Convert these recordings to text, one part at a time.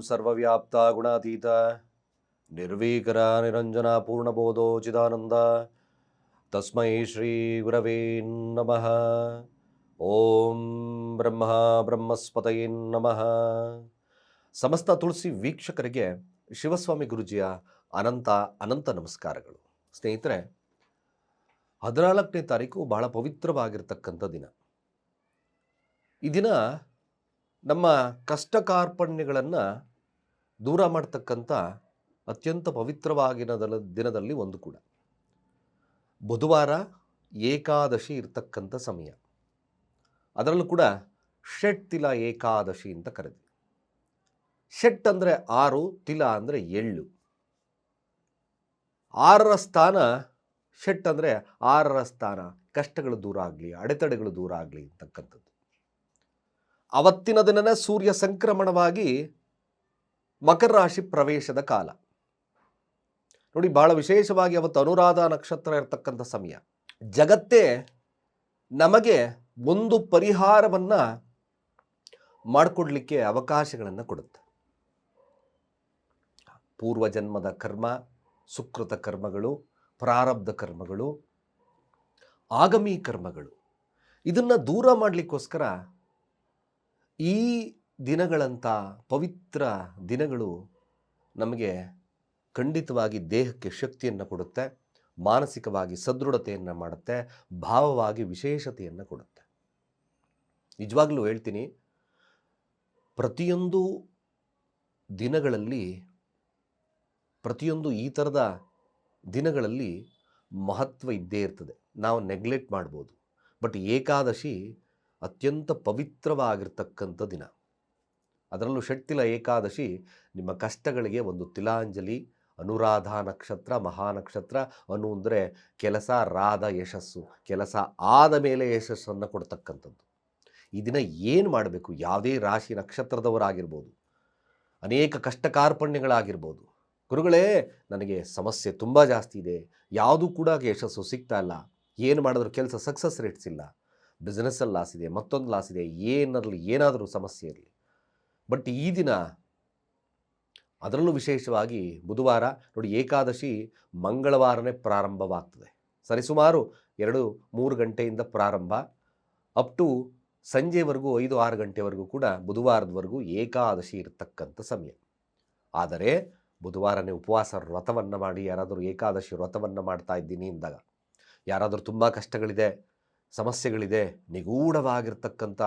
ಸರ್ವವ್ಯಾಪ್ತ ಗುಣಾತೀತ ನಿರ್ವೀಕರ ನಿರಂಜನ ಪೂರ್ಣಬೋಧೋ ಚಿದಾನಂದ ತಸ್ಮೈ ಶ್ರೀ ಗುರವೇ ನಮಃ. ಓಂ ಬ್ರಹ್ಮ ಬ್ರಹ್ಮಸ್ಪತಯೇ ನಮಃ. ಸಮಸ್ತ ತುಳಸಿ ವೀಕ್ಷಕರಿಗೆ ಶಿವಸ್ವಾಮಿ ಗುರುಜಿಯ ಅನಂತ ಅನಂತ ನಮಸ್ಕಾರಗಳು. ಸ್ನೇಹಿತರೆ, 14ನೇ ತಾರೀಕು ಬಹಳ ಪವಿತ್ರವಾಗಿರ್ತಕ್ಕಂಥ ದಿನ. ಈ ದಿನ ನಮ್ಮ ಕಷ್ಟ ಕಾರ್ಪಣ್ಯಗಳನ್ನು ದೂರ ಮಾಡ್ತಕ್ಕಂಥ ಅತ್ಯಂತ ಪವಿತ್ರವಾಗಿನ ದಿನದಲ್ಲಿ ಒಂದು ಕೂಡ. ಬುಧವಾರ ಏಕಾದಶಿ ಇರ್ತಕ್ಕಂಥ ಸಮಯ. ಅದರಲ್ಲೂ ಕೂಡ ಷಟ್ ತಿಲ ಏಕಾದಶಿ ಅಂತ ಕರೆದ್ವಿ. ಷಟ್ ಅಂದರೆ 6, ತಿಲ ಅಂದರೆ ಎಳ್ಳು. 6ರ ಸ್ಥಾನ ಷಟ್ ಅಂದರೆ 6ರ ಸ್ಥಾನ. ಕಷ್ಟಗಳು ದೂರ ಆಗಲಿ, ಅಡೆತಡೆಗಳು ದೂರ ಆಗಲಿ ಅಂತಕ್ಕಂಥದ್ದು. ಅವತ್ತಿನ ದಿನನೇ ಸೂರ್ಯ ಸಂಕ್ರಮಣವಾಗಿ ಮಕರ ರಾಶಿ ಪ್ರವೇಶದ ಕಾಲ. ನೋಡಿ, ಬಹಳ ವಿಶೇಷವಾಗಿ ಅವತ್ತು ಅನುರಾಧ ನಕ್ಷತ್ರ ಇರತಕ್ಕಂಥ ಸಮಯ. ಜಗತ್ತೇ ನಮಗೆ ಒಂದು ಪರಿಹಾರವನ್ನು ಮಾಡಿಕೊಡ್ಲಿಕ್ಕೆ ಅವಕಾಶಗಳನ್ನು ಕೊಡುತ್ತೆ. ಪೂರ್ವಜನ್ಮದ ಕರ್ಮ, ಸುಕೃತ ಕರ್ಮಗಳು, ಪ್ರಾರಬ್ಧ ಕರ್ಮಗಳು, ಆಗಮಿ ಕರ್ಮಗಳು, ಇದನ್ನು ದೂರ ಮಾಡಲಿಕ್ಕೋಸ್ಕರ ಈ ದಿನಗಳಂಥ ಪವಿತ್ರ ದಿನಗಳು ನಮಗೆ ಖಂಡಿತವಾಗಿ ದೇಹಕ್ಕೆ ಶಕ್ತಿಯನ್ನು ಕೊಡುತ್ತೆ, ಮಾನಸಿಕವಾಗಿ ಸದೃಢತೆಯನ್ನು ಮಾಡುತ್ತೆ, ಭಾವವಾಗಿ ವಿಶೇಷತೆಯನ್ನು ಕೊಡುತ್ತೆ. ನಿಜವಾಗ್ಲೂ ಹೇಳ್ತೀನಿ, ಪ್ರತಿಯೊಂದು ದಿನಗಳಲ್ಲಿ, ಪ್ರತಿಯೊಂದು ಈ ಥರದ ದಿನಗಳಲ್ಲಿ ಮಹತ್ವ ಇದ್ದೇ ಇರ್ತದೆ. ನಾವು ನೆಗ್ಲೆಕ್ಟ್ ಮಾಡ್ಬೋದು. ಬಟ್ ಏಕಾದಶಿ ಅತ್ಯಂತ ಪವಿತ್ರವಾಗಿರ್ತಕ್ಕಂಥ ದಿನ. ಅದರಲ್ಲೂ ಷಟ್ತಿಲ ಏಕಾದಶಿ ನಿಮ್ಮ ಕಷ್ಟಗಳಿಗೆ ಒಂದು ತಿಲಾಂಜಲಿ. ಅನುರಾಧ ನಕ್ಷತ್ರ, ಮಹಾನಕ್ಷತ್ರ. ಅನು ಅಂದರೆ ಕೆಲಸ, ರಾಧ ಯಶಸ್ಸು, ಕೆಲಸ ಆದ ಮೇಲೆ ಯಶಸ್ಸನ್ನು ಕೊಡ್ತಕ್ಕಂಥದ್ದು. ಈ ದಿನ ಏನು ಮಾಡಬೇಕು? ಯಾವುದೇ ರಾಶಿ ನಕ್ಷತ್ರದವರಾಗಿರ್ಬೋದು, ಅನೇಕ ಕಷ್ಟ ಕಾರ್ಪಣ್ಯಗಳಾಗಿರ್ಬೋದು. ಗುರುಗಳೇ, ನನಗೆ ಸಮಸ್ಯೆ ತುಂಬ ಜಾಸ್ತಿ ಇದೆ, ಯಾವುದೂ ಕೂಡ ಯಶಸ್ಸು ಸಿಗ್ತಾ ಇಲ್ಲ, ಏನು ಮಾಡಿದ್ರು ಕೆಲಸ ಸಕ್ಸಸ್ ರೇಟ್ಸ್ ಇಲ್ಲ, ಬಿಸ್ನೆಸ್ಸಲ್ಲಿ ಲಾಸ್ ಇದೆ, ಮತ್ತೊಂದು ಲಾಸ್ ಇದೆ, ಏನಾದರೂ ಸಮಸ್ಯೆ ಇರಲಿ. ಬಟ್ ಈ ದಿನ, ಅದರಲ್ಲೂ ವಿಶೇಷವಾಗಿ ಬುಧವಾರ ನೋಡಿ, ಏಕಾದಶಿ ಮಂಗಳವಾರನೇ ಪ್ರಾರಂಭವಾಗ್ತದೆ. ಸರಿಸುಮಾರು 2-3 ಗಂಟೆಯಿಂದ ಪ್ರಾರಂಭ, ಅಪ್ ಟು ಸಂಜೆವರೆಗೂ 5-6 ಗಂಟೆವರೆಗೂ ಕೂಡ ಬುಧವಾರದವರೆಗೂ ಏಕಾದಶಿ ಇರತಕ್ಕಂಥ ಸಮಯ. ಆದರೆ ಬುಧವಾರನೇ ಉಪವಾಸ ವ್ರತವನ್ನು ಮಾಡಿ, ಯಾರಾದರೂ ಏಕಾದಶಿ ವ್ರತವನ್ನು ಮಾಡ್ತಾ ಇದ್ದೀನಿ ಅಂದಾಗ, ಯಾರಾದರೂ ತುಂಬ ಕಷ್ಟಗಳಿದೆ, ಸಮಸ್ಯೆಗಳಿದೆ, ನಿಗೂಢವಾಗಿರ್ತಕ್ಕಂಥ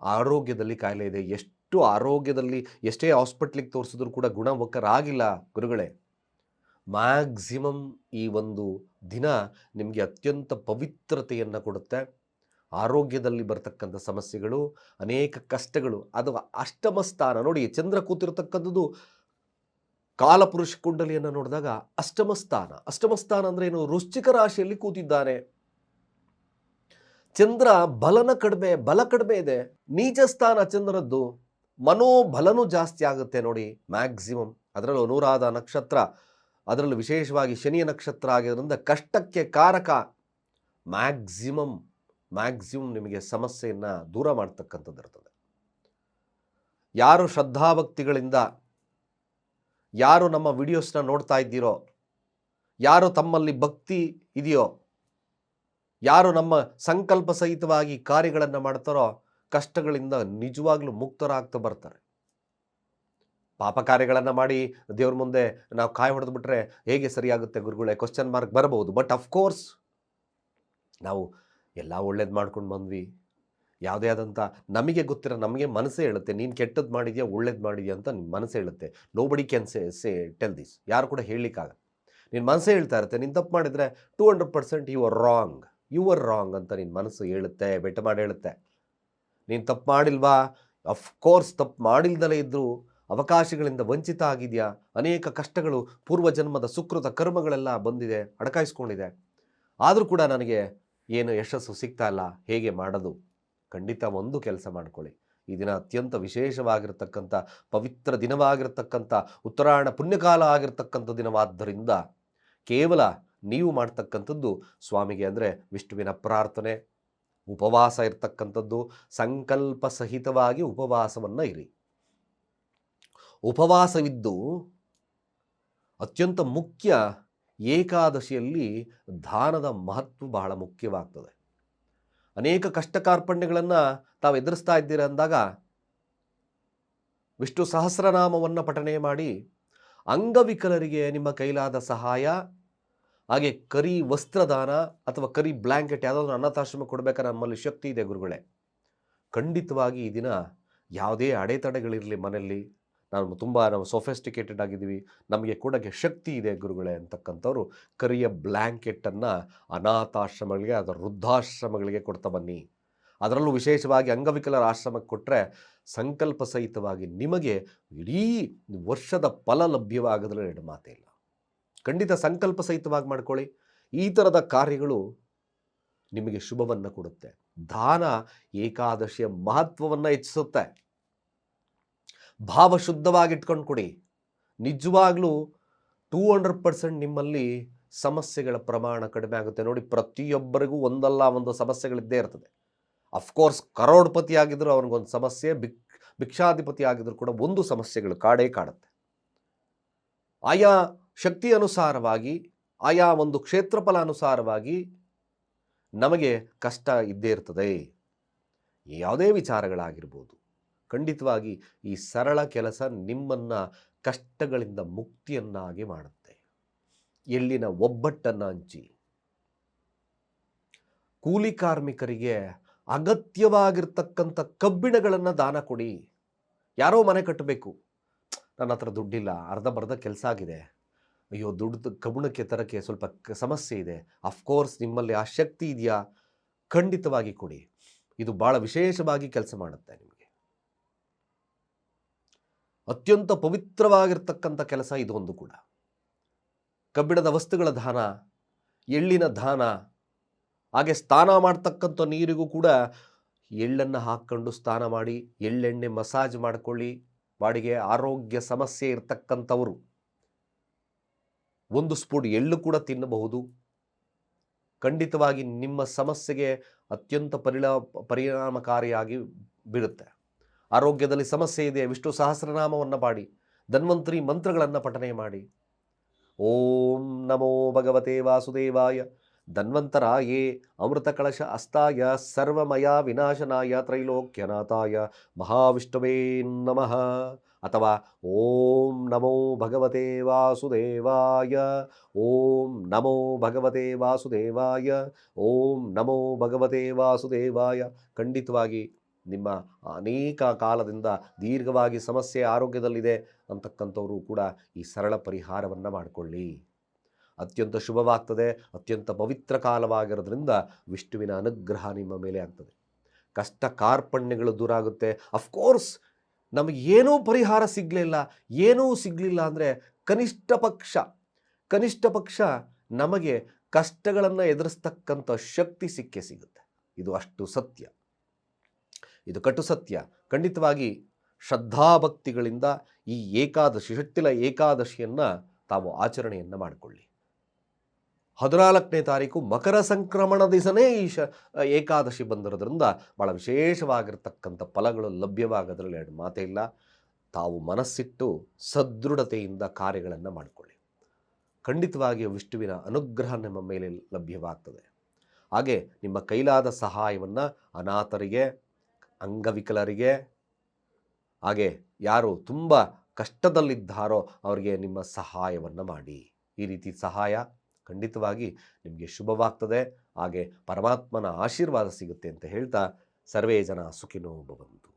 ಆರೋಗ್ಯದಲ್ಲಿ ಕಾಯಿಲೆ ಇದೆ, ಎಷ್ಟು ಆರೋಗ್ಯದಲ್ಲಿ ಎಷ್ಟೇ ಹಾಸ್ಪಿಟ್ಲಿಗೆ ತೋರಿಸಿದ್ರು ಕೂಡ ಗುಣಮುಖರಾಗಿಲ್ಲ ಗುರುಗಳೇ, ಮ್ಯಾಕ್ಸಿಮಮ್ ಈ ಒಂದು ದಿನ ನಿಮಗೆ ಅತ್ಯಂತ ಪವಿತ್ರತೆಯನ್ನು ಕೊಡುತ್ತೆ. ಆರೋಗ್ಯದಲ್ಲಿ ಬರ್ತಕ್ಕಂಥ ಸಮಸ್ಯೆಗಳು, ಅನೇಕ ಕಷ್ಟಗಳು, ಅದು ಅಷ್ಟಮ ಸ್ಥಾನ. ನೋಡಿ, ಚಂದ್ರ ಕೂತಿರ್ತಕ್ಕಂಥದ್ದು ಕಾಲಪುರುಷ ಕುಂಡಲಿಯನ್ನು ನೋಡಿದಾಗ ಅಷ್ಟಮ ಸ್ಥಾನ. ಅಷ್ಟಮ ಸ್ಥಾನ ಅಂದರೆ ಏನು? ವೃಶ್ಚಿಕ ರಾಶಿಯಲ್ಲಿ ಕೂತಿದ್ದಾನೆ ಚಂದ್ರ. ಬಲ ಕಡಿಮೆ ಇದೆ, ನೀಚ ಸ್ಥಾನ ಚಂದ್ರದ್ದು. ಮನೋಬಲನೂ ಜಾಸ್ತಿ ಆಗುತ್ತೆ ನೋಡಿ, ಮ್ಯಾಕ್ಸಿಮಮ್. ಅದರಲ್ಲೂ ಅನುರಾಧ ನಕ್ಷತ್ರ, ಅದರಲ್ಲೂ ವಿಶೇಷವಾಗಿ ಶನಿಯ ನಕ್ಷತ್ರ ಆಗಿರೋದ್ರಿಂದ ಕಷ್ಟಕ್ಕೆ ಕಾರಕ. ಮ್ಯಾಕ್ಸಿಮಮ್ ನಿಮಗೆ ಸಮಸ್ಯೆಯನ್ನು ದೂರ ಮಾಡ್ತಕ್ಕಂಥದ್ದು ಇರ್ತದೆ. ಯಾರು ಶ್ರದ್ಧಾಭಕ್ತಿಗಳಿಂದ, ಯಾರು ನಮ್ಮ ವಿಡಿಯೋಸ್ನ ನೋಡ್ತಾ ಇದ್ದೀರೋ, ಯಾರು ತಮ್ಮಲ್ಲಿ ಭಕ್ತಿ ಇದೆಯೋ, ಯಾರು ನಮ್ಮ ಸಂಕಲ್ಪ ಸಹಿತವಾಗಿ ಕಾರ್ಯಗಳನ್ನು ಮಾಡ್ತಾರೋ, ಕಷ್ಟಗಳಿಂದ ನಿಜವಾಗ್ಲೂ ಮುಕ್ತರಾಗ್ತಾ ಬರ್ತಾರೆ. ಪಾಪ ಕಾರ್ಯಗಳನ್ನು ಮಾಡಿ ದೇವ್ರ ಮುಂದೆ ನಾವು ಕಾಯಿ ಹೊಡೆದ್ಬಿಟ್ರೆ ಹೇಗೆ ಸರಿಯಾಗುತ್ತೆ ಗುರುಗಳೇ? ಕ್ವಶನ್ ಮಾರ್ಕ್ ಬರಬಹುದು. ಬಟ್ ಅಫ್ಕೋರ್ಸ್ ನಾವು ಎಲ್ಲ ಒಳ್ಳೇದು ಮಾಡ್ಕೊಂಡು ಬಂದ್ವಿ, ಯಾವುದೇ ಆದಂಥ ನಮಗೆ ಗೊತ್ತಿರೋ, ನಮಗೆ ಮನಸ್ಸೇ ಹೇಳುತ್ತೆ, ನೀನು ಕೆಟ್ಟದ್ದು ಮಾಡಿದ್ಯಾ ಒಳ್ಳೇದು ಮಾಡಿದ್ಯಾ ಅಂತ ನಿಮ್ಮ ಮನಸ್ಸೇ ಹೇಳುತ್ತೆ. Nobody can say tell this. ಯಾರು ಕೂಡ ಹೇಳಲಿಕ್ಕಾಗಲ್ಲ. ನಿನ್ನ ಮನಸ್ಸೇ ಹೇಳ್ತಾ ಇರುತ್ತೆ, ನೀನು ತಪ್ಪು ಮಾಡಿದರೆ 200% ಯು ಆರ್ ರಾಂಗ್ ಅಂತ ನಿನ್ನ ಮನಸ್ಸು ಹೇಳುತ್ತೆ, ಬೆಟ್ಟ ಮಾಡಿ ಹೇಳುತ್ತೆ. ನೀನು ತಪ್ಪು ಮಾಡಿಲ್ವಾ? ಅಫ್ಕೋರ್ಸ್ ತಪ್ಪು ಮಾಡಿಲ್ದಲೇ ಇದ್ದರೂ ಅವಕಾಶಗಳಿಂದ ವಂಚಿತ ಆಗಿದೆಯಾ, ಅನೇಕ ಕಷ್ಟಗಳು, ಪೂರ್ವಜನ್ಮದ ಸುಕೃತ ಕರ್ಮಗಳೆಲ್ಲ ಬಂದಿದೆ, ಅಡಕಾಯಿಸ್ಕೊಂಡಿದೆ, ಆದರೂ ಕೂಡ ನನಗೆ ಏನು ಯಶಸ್ಸು ಸಿಗ್ತಾ ಇಲ್ಲ, ಹೇಗೆ ಮಾಡೋದು? ಖಂಡಿತ ಒಂದು ಕೆಲಸ ಮಾಡ್ಕೊಳ್ಳಿ. ಈ ದಿನ ಅತ್ಯಂತ ವಿಶೇಷವಾಗಿರ್ತಕ್ಕಂಥ ಪವಿತ್ರ ದಿನವಾಗಿರ್ತಕ್ಕಂಥ ಉತ್ತರಾಯಣ ಪುಣ್ಯಕಾಲ ಆಗಿರ್ತಕ್ಕಂಥ ದಿನವಾದ್ದರಿಂದ ಕೇವಲ ನೀವು ಮಾಡ್ತಕ್ಕಂಥದ್ದು ಸ್ವಾಮಿಗೆ ಅಂದರೆ ವಿಷ್ಣುವಿನ ಪ್ರಾರ್ಥನೆ, ಉಪವಾಸ ಇರ್ತಕ್ಕಂಥದ್ದು, ಸಂಕಲ್ಪ ಸಹಿತವಾಗಿ ಉಪವಾಸವನ್ನು ಇರಿ. ಉಪವಾಸವಿದ್ದು ಅತ್ಯಂತ ಮುಖ್ಯ ಏಕಾದಶಿಯಲ್ಲಿ ದಾನದ ಮಹತ್ವ ಬಹಳ ಮುಖ್ಯವಾಗ್ತದೆ. ಅನೇಕ ಕಷ್ಟ ಕಾರ್ಪಣ್ಯಗಳನ್ನು ತಾವು ಎದುರಿಸ್ತಾ ಇದ್ದೀರ ಅಂದಾಗ ವಿಷ್ಣು ಸಹಸ್ರನಾಮವನ್ನು ಪಠನೆ ಮಾಡಿ ಅಂಗವಿಕಲರಿಗೆ ನಿಮ್ಮ ಕೈಲಾದ ಸಹಾಯ, ಹಾಗೆ ಕರಿ ವಸ್ತ್ರದಾನ ಅಥವಾ ಕರಿ ಬ್ಲ್ಯಾಂಕೆಟ್ ಯಾವುದಾದ್ರೂ ಅನಾಥಾಶ್ರಮ ಕೊಡಬೇಕಾದ್ರೆ ನಮ್ಮಲ್ಲಿ ಶಕ್ತಿ ಇದೆ ಗುರುಗಳೇ. ಖಂಡಿತವಾಗಿ ಈ ದಿನ ಯಾವುದೇ ಅಡೆತಡೆಗಳಿರಲಿ ಮನೆಯಲ್ಲಿ, ನಾವು ಸೊಫೆಸ್ಟಿಕೇಟೆಡ್ ಆಗಿದ್ದೀವಿ, ನಮಗೆ ಕೊಡೋಕ್ಕೆ ಶಕ್ತಿ ಇದೆ ಗುರುಗಳೇ ಅಂತಕ್ಕಂಥವ್ರು ಕರಿಯ ಬ್ಲ್ಯಾಂಕೆಟನ್ನು ಅನಾಥಾಶ್ರಮಗಳಿಗೆ ಅಥವಾ ವೃದ್ಧಾಶ್ರಮಗಳಿಗೆ ಕೊಡ್ತಾ ಬನ್ನಿ. ಅದರಲ್ಲೂ ವಿಶೇಷವಾಗಿ ಅಂಗವಿಕಲರ ಆಶ್ರಮಕ್ಕೆ ಕೊಟ್ಟರೆ ಸಂಕಲ್ಪ ಸಹಿತವಾಗಿ ನಿಮಗೆ ಇಡೀ ವರ್ಷದ ಫಲ ಲಭ್ಯವಾಗೋದ್ರಲ್ಲಿ ಎರಡು ಮಾತೇ ಇಲ್ಲ. ಖಂಡಿತ ಸಂಕಲ್ಪ ಸಹಿತವಾಗಿ ಮಾಡ್ಕೊಳ್ಳಿ. ಈ ಥರದ ಕಾರ್ಯಗಳು ನಿಮಗೆ ಶುಭವನ್ನು ಕೊಡುತ್ತೆ. ದಾನ ಏಕಾದಶಿಯ ಮಹತ್ವವನ್ನು ಹೆಚ್ಚಿಸುತ್ತೆ. ಭಾವ ಶುದ್ಧವಾಗಿಟ್ಕೊಂಡು ಕೊಡಿ. ನಿಜವಾಗ್ಲೂ 200% ನಿಮ್ಮಲ್ಲಿ ಸಮಸ್ಯೆಗಳ ಪ್ರಮಾಣ ಕಡಿಮೆ ಆಗುತ್ತೆ. ನೋಡಿ, ಪ್ರತಿಯೊಬ್ಬರಿಗೂ ಒಂದಲ್ಲ ಒಂದು ಸಮಸ್ಯೆಗಳಿದ್ದೇ ಇರ್ತದೆ. ಅಫ್ಕೋರ್ಸ್ ಕರೋಡ್ಪತಿ ಆಗಿದ್ರು ಅವನಿಗೊಂದು ಸಮಸ್ಯೆ, ಭಿಕ್ಷಾಧಿಪತಿ ಆಗಿದ್ರು ಕೂಡ ಒಂದು ಸಮಸ್ಯೆಗಳು ಕಾಡೇ ಕಾಡುತ್ತೆ. ಆಯಾ ಶಕ್ತಿ ಅನುಸಾರವಾಗಿ, ಆಯಾ ಒಂದು ಕ್ಷೇತ್ರಫಲ ಅನುಸಾರವಾಗಿ ನಮಗೆ ಕಷ್ಟ ಇದ್ದೇ ಇರ್ತದೆ. ಯಾವುದೇ ವಿಚಾರಗಳಾಗಿರ್ಬೋದು. ಖಂಡಿತವಾಗಿ ಈ ಸರಳ ಕೆಲಸ ನಿಮ್ಮನ್ನು ಕಷ್ಟಗಳಿಂದ ಮುಕ್ತಿಯನ್ನಾಗಿ ಮಾಡುತ್ತೆ. ಎಳ್ಳಿನ ಒಬ್ಬಟ್ಟನ್ನು ಹಂಚಿ, ಕೂಲಿ ಕಾರ್ಮಿಕರಿಗೆ ಅಗತ್ಯವಾಗಿರ್ತಕ್ಕಂಥ ಕಬ್ಬಿಣಗಳನ್ನು ದಾನ ಕೊಡಿ. ಯಾರೋ ಮನೆ ಕಟ್ಟಬೇಕು, ನನ್ನ ಹತ್ರ ದುಡ್ಡಿಲ್ಲ, ಅರ್ಧಂಬರ್ಧ ಕೆಲಸ ಆಗಿದೆ, ಅಯ್ಯೋ ದುಡ್ಡು ಕಬ್ಬಿಣಕ್ಕೆ ತರಕ್ಕೆ ಸ್ವಲ್ಪ ಸಮಸ್ಯೆ ಇದೆ. ಅಫ್ಕೋರ್ಸ್ ನಿಮ್ಮಲ್ಲಿ ಆ ಶಕ್ತಿ ಇದೆಯಾ, ಖಂಡಿತವಾಗಿ ಕೊಡಿ. ಇದು ಭಾಳ ವಿಶೇಷವಾಗಿ ಕೆಲಸ ಮಾಡುತ್ತೆ. ನಿಮಗೆ ಅತ್ಯಂತ ಪವಿತ್ರವಾಗಿರ್ತಕ್ಕಂಥ ಕೆಲಸ ಇದು ಒಂದು ಕೂಡ. ಕಬ್ಬಿಣದ ವಸ್ತುಗಳ ದಾನ, ಎಳ್ಳಿನ ದಾನ, ಹಾಗೆ ಸ್ನಾನ ಮಾಡ್ತಕ್ಕಂಥ ನೀರಿಗೂ ಕೂಡ ಎಳ್ಳನ್ನು ಹಾಕ್ಕೊಂಡು ಸ್ನಾನ ಮಾಡಿ, ಎಳ್ಳೆಣ್ಣೆ ಮಸಾಜ್ ಮಾಡಿಕೊಳ್ಳಿ. ಬಾಡಿಗೆ ಆರೋಗ್ಯ ಸಮಸ್ಯೆ ಇರ್ತಕ್ಕಂಥವರು 1 ಸ್ಪೂನ್ ಎಳ್ಳು ಕೂಡ ತಿನ್ನಬಹುದು. ಖಂಡಿತವಾಗಿ ನಿಮ್ಮ ಸಮಸ್ಯೆಗೆ ಅತ್ಯಂತ ಪರಿಣಾಮಕಾರಿಯಾಗಿ ಬೀರುತ್ತೆ. ಆರೋಗ್ಯದಲ್ಲಿ ಸಮಸ್ಯೆ ಇದೆ, ವಿಷ್ಣು ಸಹಸ್ರನಾಮವನ್ನು ಪಾಡಿ, ಧನ್ವಂತರಿ ಮಂತ್ರಗಳನ್ನು ಪಠನೆ ಮಾಡಿ. ಓಂ ನಮೋ ಭಗವತೆ ವಾಸುದೇವಾಯ ಧನ್ವಂತರಾಯೇ ಅಮೃತ ಕಳಶ ಅಸ್ತಾಯ ಸರ್ವಮಯ ವಿನಾಶನಾಯ ತ್ರೈಲೋಕ್ಯನಾಥಾಯ ಮಹಾವಿಷ್ಣುವೇ ನಮಃ. ಅಥವಾ ಓಂ ನಮೋ ಭಗವತೆ ವಾಸುದೇವಾಯ, ಓಂ ನಮೋ ಭಗವತೆ ವಾಸುದೇವಾಯ, ಓಂ ನಮೋ ಭಗವತೆ ವಾಸುದೇವಾಯ. ಖಂಡಿತವಾಗಿ ನಿಮ್ಮ ಅನೇಕ ಕಾಲದಿಂದ ದೀರ್ಘವಾಗಿ ಸಮಸ್ಯೆ ಆರೋಗ್ಯದಲ್ಲಿದೆ ಅಂತಕ್ಕಂಥವರು ಕೂಡ ಈ ಸರಳ ಪರಿಹಾರವನ್ನು ಮಾಡಿಕೊಳ್ಳಿ. ಅತ್ಯಂತ ಶುಭವಾಗ್ತದೆ. ಅತ್ಯಂತ ಪವಿತ್ರ ಕಾಲವಾಗಿರೋದ್ರಿಂದ ವಿಷ್ಣುವಿನ ಅನುಗ್ರಹ ನಿಮ್ಮ ಮೇಲೆ ಆಗ್ತದೆ. ಕಷ್ಟ ಕಾರ್ಪಣ್ಯಗಳು ದೂರ ಆಗುತ್ತೆ. ಅಫ್ಕೋರ್ಸ್ ನಮಗೆ ಏನೂ ಪರಿಹಾರ ಏನೂ ಸಿಗಲಿಲ್ಲ ಅಂದರೆ ಕನಿಷ್ಠ ಪಕ್ಷ ನಮಗೆ ಕಷ್ಟಗಳನ್ನು ಎದುರಿಸ್ತಕ್ಕಂಥ ಶಕ್ತಿ ಸಿಗುತ್ತೆ. ಇದು ಅಷ್ಟು ಸತ್ಯ, ಇದು ಕಟು ಸತ್ಯ. ಖಂಡಿತವಾಗಿ ಶ್ರದ್ಧಾಭಕ್ತಿಗಳಿಂದ ಈ ಏಕಾದಶಿ, ಶಕ್ತಿಲ ಏಕಾದಶಿಯನ್ನು ತಾವು ಆಚರಣೆಯನ್ನು ಮಾಡಿಕೊಳ್ಳಿ. 14ನೇ ತಾರೀಕು ಮಕರ ಸಂಕ್ರಮಣ ದಿವಸನೇ ಈ ಏಕಾದಶಿ ಬಂದಿರೋದ್ರಿಂದ ಭಾಳ ವಿಶೇಷವಾಗಿರ್ತಕ್ಕಂಥ ಫಲಗಳು ಲಭ್ಯವಾಗೋದ್ರಲ್ಲಿ ಎರಡು ಮಾತೇ ಇಲ್ಲ. ತಾವು ಮನಸ್ಸಿಟ್ಟು ಸದೃಢತೆಯಿಂದ ಕಾರ್ಯಗಳನ್ನು ಮಾಡಿಕೊಳ್ಳಿ. ಖಂಡಿತವಾಗಿ ವಿಷ್ಣುವಿನ ಅನುಗ್ರಹ ನಿಮ್ಮ ಮೇಲೆ ಲಭ್ಯವಾಗ್ತದೆ. ಹಾಗೆ ನಿಮ್ಮ ಕೈಲಾದ ಸಹಾಯವನ್ನು ಅನಾಥರಿಗೆ, ಅಂಗವಿಕಲರಿಗೆ, ಹಾಗೆ ಯಾರು ತುಂಬ ಕಷ್ಟದಲ್ಲಿದ್ದಾರೋ ಅವರಿಗೆ ನಿಮ್ಮ ಸಹಾಯವನ್ನು ಮಾಡಿ. ಈ ರೀತಿ ಸಹಾಯ ಖಂಡಿತವಾಗಿ ನಿಮಗೆ ಶುಭವಾಗ್ತದೆ. ಹಾಗೆ ಪರಮಾತ್ಮನ ಆಶೀರ್ವಾದ ಸಿಗುತ್ತೆ ಅಂತ ಹೇಳ್ತಾ ಸರ್ವೇ ಜನ ಸುಖಿನೋ ಭವಂತು.